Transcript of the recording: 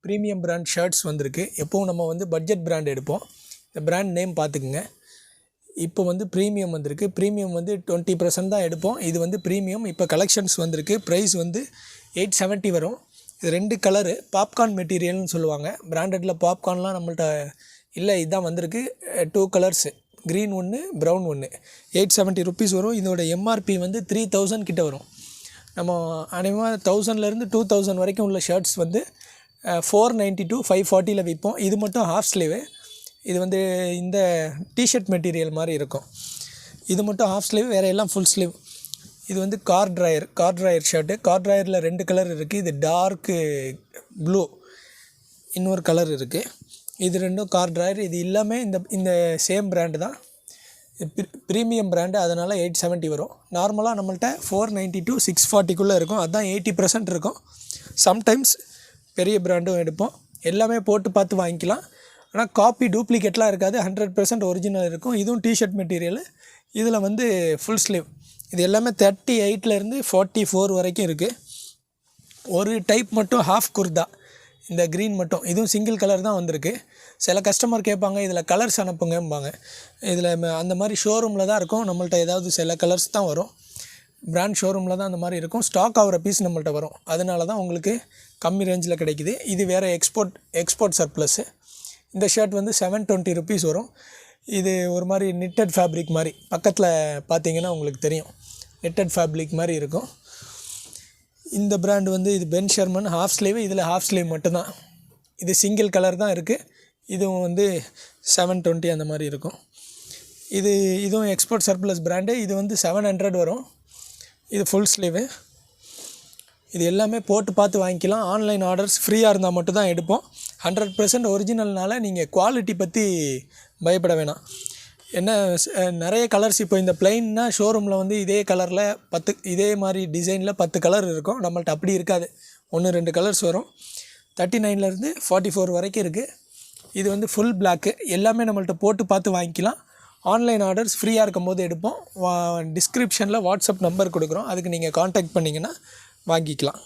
Premium brand shirts வந்திருக்கு. எப்போவும் நம்ம வந்து பட்ஜெட் பிராண்ட் எடுப்போம். இந்த பிராண்ட் நேம் பார்த்துக்குங்க. இப்போ வந்து ப்ரீமியம் வந்திருக்கு. ப்ரீமியம் வந்து 20% தான் எடுப்போம். இது வந்து ப்ரீமியம். இப்போ கலெக்ஷன்ஸ் வந்திருக்கு. ப்ரைஸ் வந்து 870 வரும். இது 2 கலரு பாப்கார்ன் மெட்டீரியல்னு சொல்லுவாங்க. பிராண்டடில் பாப்கார்ன்லாம் நம்மள்ட்ட இல்லை. இதுதான் வந்திருக்கு. 2 கலர்ஸு, க்ரீன் ஒன்று, ப்ரௌன் ஒன்று. 870 ருப்பீஸ் வரும். இதோட எம்ஆர்பி வந்து 3000 கிட்ட வரும். நம்ம அநேகமாக 1000லேருந்து 2000 வரைக்கும் உள்ள ஷர்ட்ஸ் வந்து 490 to 540 விற்போம். இது மட்டும் ஹாஃப் ஸ்லீவு. இது வந்து இந்த டிஷர்ட் மெட்டீரியல் மாதிரி இருக்கும். இது மட்டும் ஹாஃப் ஸ்லீவ், வேறு எல்லாம் ஃபுல் ஸ்லீவ். இது வந்து கார் ட்ராயர் ஷர்ட்டு. கார் ட்ராயரில் 2 கலர் இருக்குது. இது டார்க்கு ப்ளூ, இன்னொரு கலர் இருக்குது. இது ரெண்டும் கார் ட்ராயர். இது எல்லாமே இந்த சேம் பிராண்டு தான். ப்ரீமியம் பிராண்டு, அதனால் 870 வரும். நார்மலாக நம்மள்ட்ட 490 to 640 இருக்கும். அதுதான் 80% இருக்கும். சம்டைம்ஸ் பெரிய பிராண்டும் எடுப்போம். எல்லாமே போட்டு பார்த்து வாங்கிக்கலாம். ஆனால் காப்பி டூப்ளிகேட்லாம் இருக்காது. 100% ஒரிஜினல் இருக்கும். இதுவும் டிஷர்ட் மெட்டீரியல். இதில் வந்து ஃபுல் ஸ்லீவ். இது எல்லாமே 38லேருந்து 44 வரைக்கும் இருக்குது. ஒரு டைப் மட்டும் ஹாஃப் குர்தா, இந்த க்ரீன் மட்டும். இதுவும் சிங்கிள் கலர் தான் வந்திருக்கு. சில கஸ்டமர் கேட்பாங்க, இதில் கலர்ஸ் அனுப்புங்கம்பாங்க. இதில் அந்த மாதிரி ஷோரூமில் தான் இருக்கும். நம்மள்ட்ட ஏதாவது சில கலர்ஸ் தான் வரும். பிராண்ட் ஷோரூமில் தான் அந்த மாதிரி இருக்கும். ஸ்டாக் ஆகிற பீஸ் நம்மள்ட்ட வரும். அதனால தான் உங்களுக்கு கம்மி ரேஞ்சில் கிடைக்குது. இது வேறு எக்ஸ்போர்ட் சர்ப்ளஸ்ஸு. இந்த ஷர்ட் வந்து 720 ருப்பீஸ் வரும். இது ஒரு மாதிரி நிட்டட் ஃபேப்ரிக் மாதிரி. பக்கத்தில் பார்த்தீங்கன்னா உங்களுக்கு தெரியும், நிட்டட் ஃபேப்ரிக் மாதிரி இருக்கும். இந்த பிராண்டு வந்து இது பென் ஷெர்மன் ஹாஃப் ஸ்லீவ். இதில் ஹாஃப் ஸ்லீவ் மட்டும்தான். இது சிங்கிள் கலர் தான் இருக்குது. இதுவும் வந்து 720 அந்த மாதிரி இருக்கும். இதுவும் எக்ஸ்போர்ட் சர்ப்ளஸ் பிராண்டு. இது வந்து 700 வரும். இது ஃபுல் ஸ்லீவு. இது எல்லாமே போட்டு பார்த்து வாங்கிக்கலாம். ஆன்லைன் ஆர்டர்ஸ் ஃப்ரீயாக இருந்தால் மட்டும் தான் எடுப்போம். 100% ஒரிஜினல்னால நீங்கள் குவாலிட்டி பற்றி பயப்பட வேணாம். என்ன நிறைய கலர்ஸ் இப்போ இந்த பிளைன்னா ஷோரூமில் வந்து இதே கலரில் 10 இதே மாதிரி டிசைனில் 10 கலர் இருக்கும். நம்மள்ட்ட அப்படி இருக்காது. 1-2 கலர்ஸ் வரும். 39லேருந்து 44 வரைக்கும் இருக்குது. இது வந்து ஃபுல் பிளாக்கு. எல்லாமே நம்மள்ட்ட போட்டு பார்த்து வாங்கிக்கலாம். ஆன்லைன் ஆர்டர்ஸ் ஃப்ரீயாக இருக்கும் போது எடுப்போம். டிஸ்கிரிப்ஷனில் வாட்ஸ்அப் நம்பர் கொடுக்குறோம். அதுக்கு நீங்கள் காண்டாக்ட் பண்ணிங்கன்னா வாங்கிக்கலாம்.